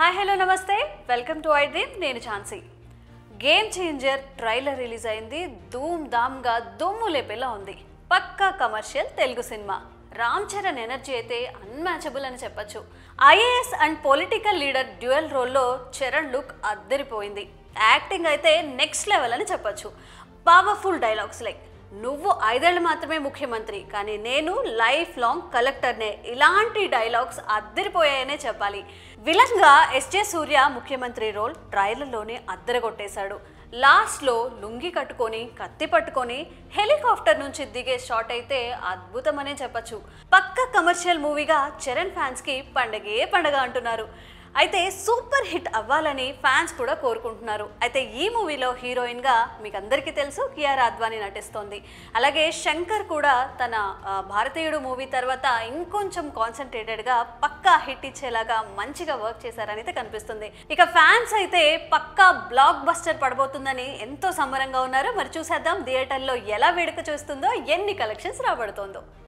Hi hello నమస్తే welcome to I Dream నేను ఛాన్సీ. గేమ్ చేంజర్ ట్రైలర్ రిలీజ్ అయింది. ధూమ్ ధామ్గా దుమ్ము లేపేలా ఉంది. పక్కా కమర్షియల్ తెలుగు సినిమా. రామ్ చరణ్ ఎనర్జీ అయితే అన్మ్యాచబుల్ అని చెప్పొచ్చు. IAS and political leader dual రోల్లో చరణ్ లుక్ అద్దరిపోయింది. యాక్టింగ్ అయితే నెక్స్ట్ లెవెల్ అని చెప్పొచ్చు. పవర్ఫుల్ డైలాగ్స్ లైక్ నువ్వు 5 ఏళ్ళు మాత్రమే ముఖ్యమంత్రి కానీ నేను లైఫ్ లాంగ్ కలెక్టర్నే, ఇలాంటి డైలాగ్స్ అద్దరిపోయాయనే చెప్పాలి. విలన్గా ఎస్జే సూర్య ముఖ్యమంత్రి రోల్ ట్రైలర్లోనే అద్దరగొట్టేశాడు. లాస్ట్లో లుంగి కట్టుకొని కత్తి పట్టుకొని హెలికాప్టర్ నుంచి దిగే షాట్ అయితే అద్భుతమనే చెప్పచ్చు. పక్క కమర్షియల్ మూవీగా చరణ్ ఫ్యాన్స్కి పండగే పండగ అంటున్నారు. అయితే సూపర్ హిట్ అవ్వాలని ఫ్యాన్స్ కూడా కోరుకుంటున్నారు. అయితే ఈ మూవీలో హీరోయిన్గా మీకు అందరికీ తెలుసు కియారా అద్వానీ నటిస్తోంది. అలాగే శంకర్ కూడా తన భారతీయుడు మూవీ తర్వాత ఇంకొంచెం కాన్సన్ట్రేటెడ్గా పక్కా హిట్ ఇచ్చేలాగా మంచిగా వర్క్ చేశారని అయితే కనిపిస్తుంది. ఇక ఫ్యాన్స్ అయితే పక్కా బ్లాక్ బస్టర్ పడబోతుందని ఎంతో సంబరంగా ఉన్నారు. మరి చూసేద్దాం థియేటర్లో ఎలా వేడుక చేస్తుందో, ఎన్ని కలెక్షన్స్ రాబడుతోందో.